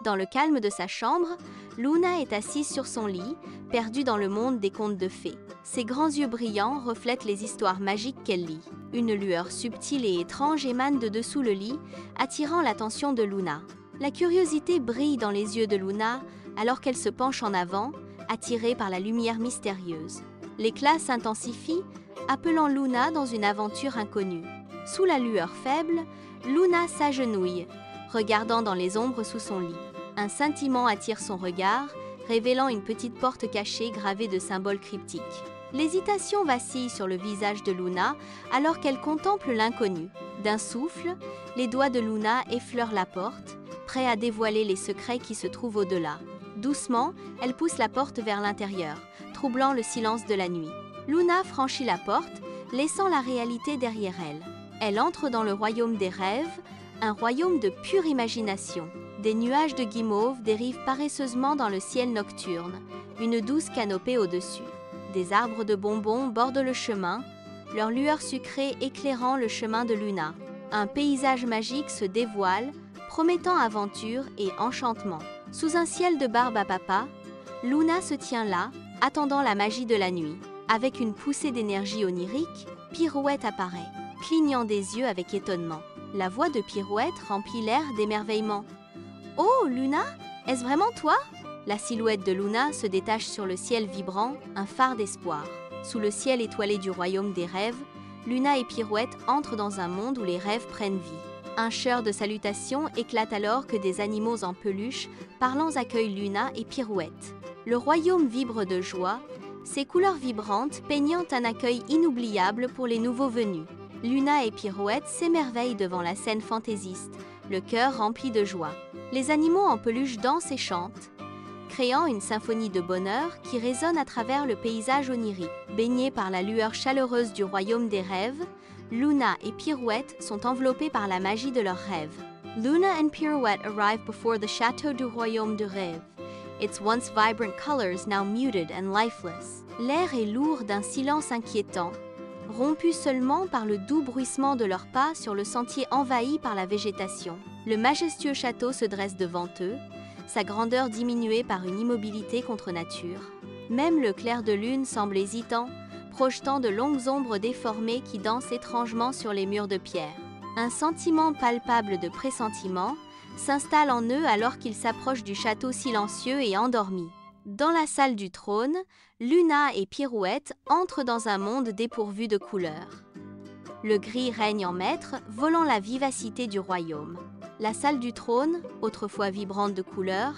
Dans le calme de sa chambre, Luna est assise sur son lit, perdue dans le monde des contes de fées. Ses grands yeux brillants reflètent les histoires magiques qu'elle lit. Une lueur subtile et étrange émane de dessous le lit, attirant l'attention de Luna. La curiosité brille dans les yeux de Luna alors qu'elle se penche en avant, attirée par la lumière mystérieuse. L'éclat s'intensifie, appelant Luna dans une aventure inconnue. Sous la lueur faible, Luna s'agenouille, regardant dans les ombres sous son lit. Un scintillement attire son regard, révélant une petite porte cachée gravée de symboles cryptiques. L'hésitation vacille sur le visage de Luna alors qu'elle contemple l'inconnu. D'un souffle, les doigts de Luna effleurent la porte, prêts à dévoiler les secrets qui se trouvent au-delà. Doucement, elle pousse la porte vers l'intérieur, troublant le silence de la nuit. Luna franchit la porte, laissant la réalité derrière elle. Elle entre dans le royaume des rêves, un royaume de pure imagination. Des nuages de guimauve dérivent paresseusement dans le ciel nocturne, une douce canopée au-dessus. Des arbres de bonbons bordent le chemin, leur lueur sucrée éclairant le chemin de Luna. Un paysage magique se dévoile, promettant aventure et enchantement. Sous un ciel de barbe à papa, Luna se tient là, attendant la magie de la nuit. Avec une poussée d'énergie onirique, Pirouette apparaît, clignant des yeux avec étonnement. La voix de Pirouette remplit l'air d'émerveillement. « Oh, Luna, est-ce vraiment toi ?» La silhouette de Luna se détache sur le ciel vibrant, un phare d'espoir. Sous le ciel étoilé du royaume des rêves, Luna et Pirouette entrent dans un monde où les rêves prennent vie. Un chœur de salutations éclate alors que des animaux en peluche parlants accueillent Luna et Pirouette. Le royaume vibre de joie, ses couleurs vibrantes peignant un accueil inoubliable pour les nouveaux venus. Luna et Pirouette s'émerveillent devant la scène fantaisiste, le cœur rempli de joie. Les animaux en peluche dansent et chantent, créant une symphonie de bonheur qui résonne à travers le paysage onirique. Baignés par la lueur chaleureuse du royaume des rêves, Luna et Pirouette sont enveloppées par la magie de leurs rêves. Luna and Pirouette arrive before the château du royaume de rêve. Its once vibrant colors now muted and lifeless. L'air est lourd d'un silence inquiétant, rompu seulement par le doux bruissement de leurs pas sur le sentier envahi par la végétation. Le majestueux château se dresse devant eux, sa grandeur diminuée par une immobilité contre nature. Même le clair de lune semble hésitant, projetant de longues ombres déformées qui dansent étrangement sur les murs de pierre. Un sentiment palpable de pressentiment s'installe en eux alors qu'ils s'approchent du château silencieux et endormi. Dans la salle du trône, Luna et Pirouette entrent dans un monde dépourvu de couleurs. Le gris règne en maître, volant la vivacité du royaume. La salle du trône, autrefois vibrante de couleurs,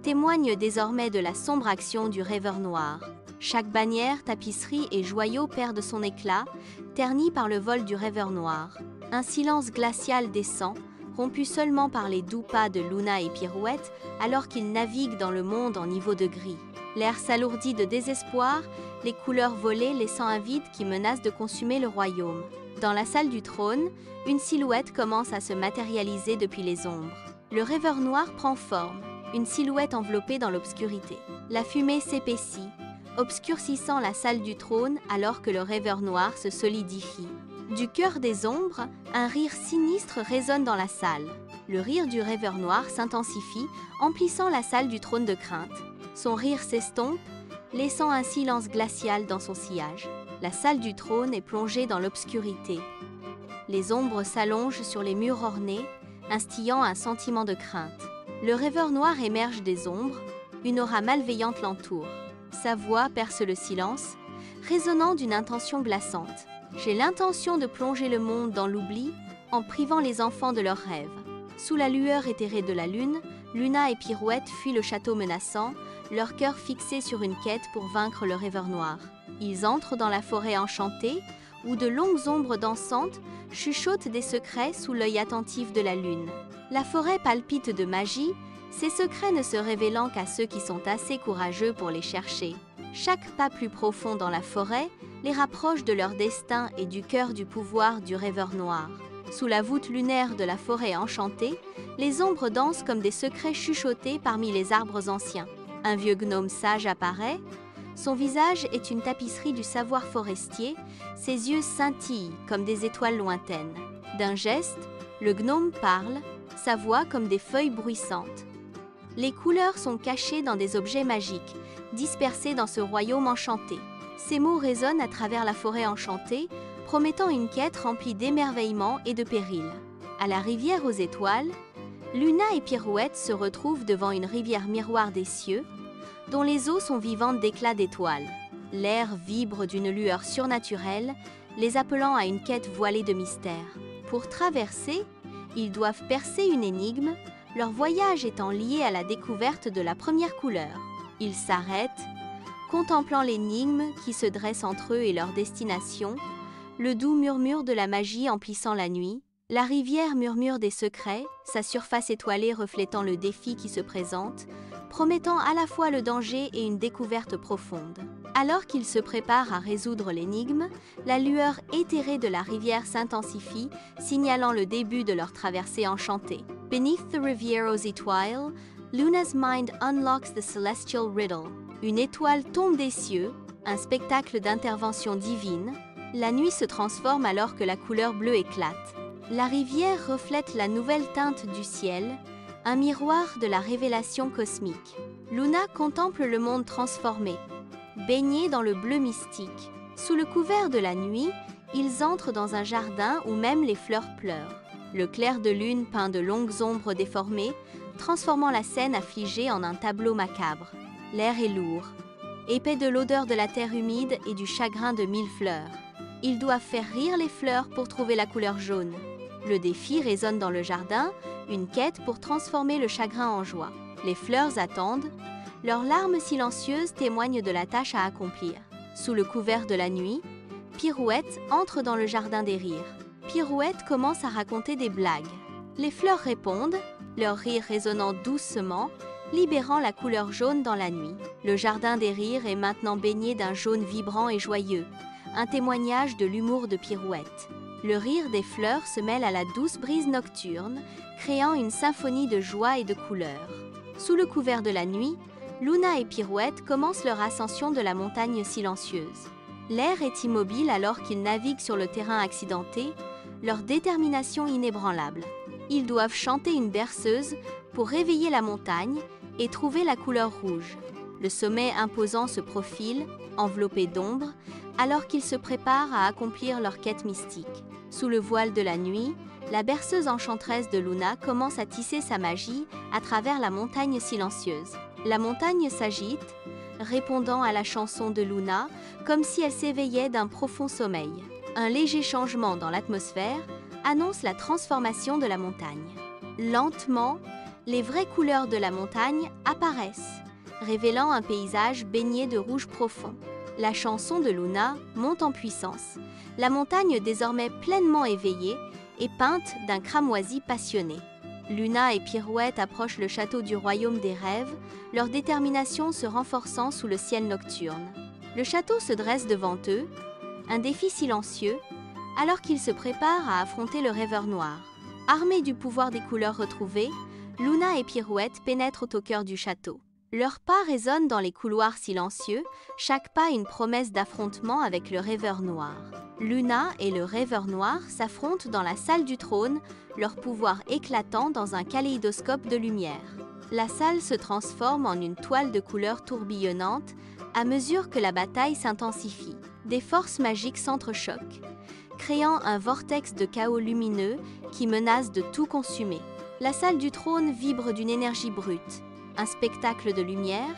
témoigne désormais de la sombre action du rêveur noir. Chaque bannière, tapisserie et joyau perdent son éclat, terni par le vol du rêveur noir. Un silence glacial descend, rompu seulement par les doux pas de Luna et Pirouette alors qu'ils naviguent dans le monde en niveau de gris. L'air s'alourdit de désespoir, les couleurs volées laissant un vide qui menace de consumer le royaume. Dans la salle du trône, une silhouette commence à se matérialiser depuis les ombres. Le rêveur noir prend forme, une silhouette enveloppée dans l'obscurité. La fumée s'épaissit, obscurcissant la salle du trône alors que le rêveur noir se solidifie. Du cœur des ombres, un rire sinistre résonne dans la salle. Le rire du rêveur noir s'intensifie, emplissant la salle du trône de crainte. Son rire s'estompe, laissant un silence glacial dans son sillage. La salle du trône est plongée dans l'obscurité. Les ombres s'allongent sur les murs ornés, instillant un sentiment de crainte. Le rêveur noir émerge des ombres, une aura malveillante l'entoure. Sa voix perce le silence, résonnant d'une intention glaçante. J'ai l'intention de plonger le monde dans l'oubli en privant les enfants de leurs rêves. Sous la lueur éthérée de la lune, Luna et Pirouette fuient le château menaçant, leur cœur fixé sur une quête pour vaincre le rêveur noir. Ils entrent dans la forêt enchantée, où de longues ombres dansantes chuchotent des secrets sous l'œil attentif de la lune. La forêt palpite de magie, ces secrets ne se révélant qu'à ceux qui sont assez courageux pour les chercher. Chaque pas plus profond dans la forêt les rapproche de leur destin et du cœur du pouvoir du rêveur noir. Sous la voûte lunaire de la forêt enchantée, les ombres dansent comme des secrets chuchotés parmi les arbres anciens. Un vieux gnome sage apparaît. Son visage est une tapisserie du savoir forestier, ses yeux scintillent comme des étoiles lointaines. D'un geste, le gnome parle, sa voix comme des feuilles bruissantes. Les couleurs sont cachées dans des objets magiques, dispersés dans ce royaume enchanté. Ces mots résonnent à travers la forêt enchantée, promettant une quête remplie d'émerveillements et de périls. À la rivière aux étoiles, Luna et Pirouette se retrouvent devant une rivière miroir des cieux, dont les eaux sont vivantes d'éclats d'étoiles. L'air vibre d'une lueur surnaturelle, les appelant à une quête voilée de mystère. Pour traverser, ils doivent percer une énigme, leur voyage étant lié à la découverte de la première couleur. Ils s'arrêtent, contemplant l'énigme qui se dresse entre eux et leur destination, le doux murmure de la magie emplissant la nuit. La rivière murmure des secrets, sa surface étoilée reflétant le défi qui se présente, promettant à la fois le danger et une découverte profonde. Alors qu'ils se préparent à résoudre l'énigme, la lueur éthérée de la rivière s'intensifie, signalant le début de leur traversée enchantée. Beneath the rivière aux étoiles, Luna's mind unlocks the celestial riddle. Une étoile tombe des cieux, un spectacle d'intervention divine. La nuit se transforme alors que la couleur bleue éclate. La rivière reflète la nouvelle teinte du ciel, un miroir de la révélation cosmique. Luna contemple le monde transformé, baigné dans le bleu mystique. Sous le couvert de la nuit, ils entrent dans un jardin où même les fleurs pleurent. Le clair de lune peint de longues ombres déformées, transformant la scène affligée en un tableau macabre. L'air est lourd, épais de l'odeur de la terre humide et du chagrin de 1000 fleurs. Ils doivent faire rire les fleurs pour trouver la couleur jaune. Le défi résonne dans le jardin, une quête pour transformer le chagrin en joie. Les fleurs attendent, leurs larmes silencieuses témoignent de la tâche à accomplir. Sous le couvert de la nuit, Pirouette entre dans le jardin des rires. Pirouette commence à raconter des blagues. Les fleurs répondent, leur rire résonnant doucement, libérant la couleur jaune dans la nuit. Le jardin des rires est maintenant baigné d'un jaune vibrant et joyeux, un témoignage de l'humour de Pirouette. Le rire des fleurs se mêle à la douce brise nocturne, créant une symphonie de joie et de couleurs. Sous le couvert de la nuit, Luna et Pirouette commencent leur ascension de la montagne silencieuse. L'air est immobile alors qu'ils naviguent sur le terrain accidenté, leur détermination inébranlable. Ils doivent chanter une berceuse pour réveiller la montagne et trouver la couleur rouge. Le sommet imposant se profile, enveloppé d'ombre, alors qu'ils se préparent à accomplir leur quête mystique. Sous le voile de la nuit, la berceuse enchanteresse de Luna commence à tisser sa magie à travers la montagne silencieuse. La montagne s'agite, répondant à la chanson de Luna, comme si elle s'éveillait d'un profond sommeil. Un léger changement dans l'atmosphère annonce la transformation de la montagne. Lentement, les vraies couleurs de la montagne apparaissent, révélant un paysage baigné de rouge profond. La chanson de Luna monte en puissance, la montagne désormais pleinement éveillée et peinte d'un cramoisi passionné. Luna et Pirouette approchent le château du royaume des rêves, leur détermination se renforçant sous le ciel nocturne. Le château se dresse devant eux, un défi silencieux, alors qu'ils se préparent à affronter le rêveur noir. Armés du pouvoir des couleurs retrouvées, Luna et Pirouette pénètrent au cœur du château. Leurs pas résonnent dans les couloirs silencieux, chaque pas une promesse d'affrontement avec le rêveur noir. Luna et le rêveur noir s'affrontent dans la salle du trône, leur pouvoir éclatant dans un kaléidoscope de lumière. La salle se transforme en une toile de couleurs tourbillonnante à mesure que la bataille s'intensifie. Des forces magiques s'entrechoquent, créant un vortex de chaos lumineux qui menace de tout consumer. La salle du trône vibre d'une énergie brute, un spectacle de lumière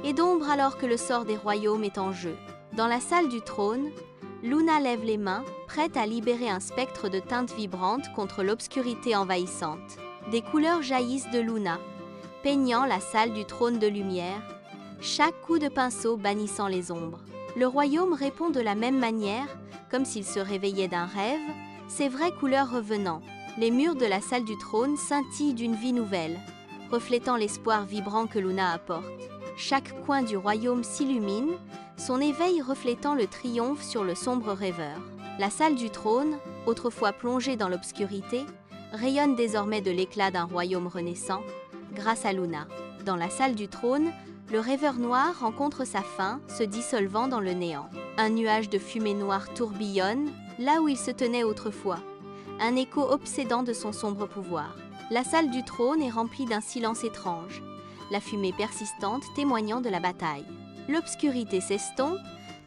et d'ombre alors que le sort des royaumes est en jeu. Dans la salle du trône, Luna lève les mains, prête à libérer un spectre de teintes vibrantes contre l'obscurité envahissante. Des couleurs jaillissent de Luna, peignant la salle du trône de lumière, chaque coup de pinceau bannissant les ombres. Le royaume répond de la même manière, comme s'il se réveillait d'un rêve, ses vraies couleurs revenant. Les murs de la salle du trône scintillent d'une vie nouvelle, reflétant l'espoir vibrant que Luna apporte. Chaque coin du royaume s'illumine, son éveil reflétant le triomphe sur le sombre rêveur. La salle du trône, autrefois plongée dans l'obscurité, rayonne désormais de l'éclat d'un royaume renaissant, grâce à Luna. Dans la salle du trône, le rêveur noir rencontre sa fin, se dissolvant dans le néant. Un nuage de fumée noire tourbillonne, là où il se tenait autrefois, un écho obsédant de son sombre pouvoir. La salle du trône est remplie d'un silence étrange, la fumée persistante témoignant de la bataille. L'obscurité s'estompe,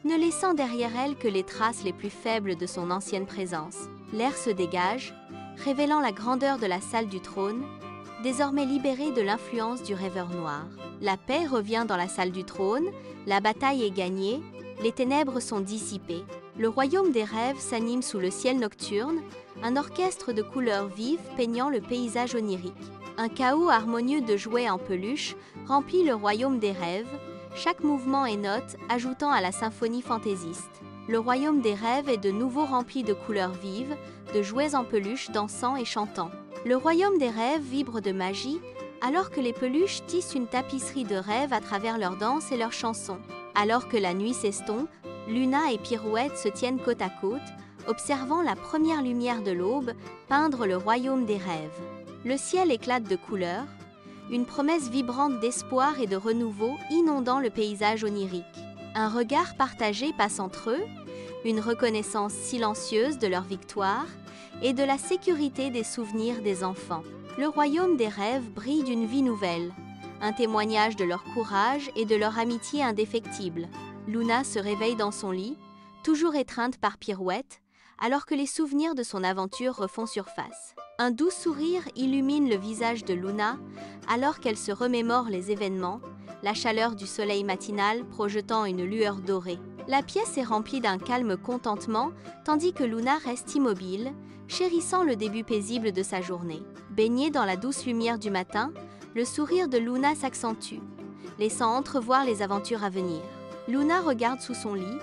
ne laissant derrière elle que les traces les plus faibles de son ancienne présence. L'air se dégage, révélant la grandeur de la salle du trône, désormais libérée de l'influence du rêveur noir. La paix revient dans la salle du trône, la bataille est gagnée, les ténèbres sont dissipées. Le royaume des rêves s'anime sous le ciel nocturne, un orchestre de couleurs vives peignant le paysage onirique. Un chaos harmonieux de jouets en peluche remplit le royaume des rêves, chaque mouvement et note ajoutant à la symphonie fantaisiste. Le royaume des rêves est de nouveau rempli de couleurs vives, de jouets en peluche dansant et chantant. Le royaume des rêves vibre de magie, alors que les peluches tissent une tapisserie de rêves à travers leurs danses et leurs chansons. Alors que la nuit s'estompe, Luna et Pirouette se tiennent côte à côte, observant la première lumière de l'aube peindre le royaume des rêves. Le ciel éclate de couleurs, une promesse vibrante d'espoir et de renouveau inondant le paysage onirique. Un regard partagé passe entre eux, une reconnaissance silencieuse de leur victoire et de la sécurité des souvenirs des enfants. Le royaume des rêves brille d'une vie nouvelle, un témoignage de leur courage et de leur amitié indéfectible. Luna se réveille dans son lit, toujours étreinte par Pirouette, alors que les souvenirs de son aventure refont surface. Un doux sourire illumine le visage de Luna, alors qu'elle se remémore les événements, la chaleur du soleil matinal projetant une lueur dorée. La pièce est remplie d'un calme contentement, tandis que Luna reste immobile, chérissant le début paisible de sa journée. Baignée dans la douce lumière du matin, le sourire de Luna s'accentue, laissant entrevoir les aventures à venir. Luna regarde sous son lit,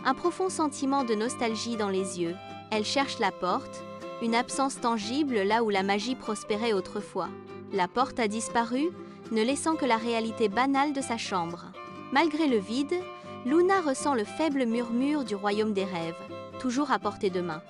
un profond sentiment de nostalgie dans les yeux. Elle cherche la porte, une absence tangible là où la magie prospérait autrefois. La porte a disparu, ne laissant que la réalité banale de sa chambre. Malgré le vide, Luna ressent le faible murmure du royaume des rêves, toujours à portée de main.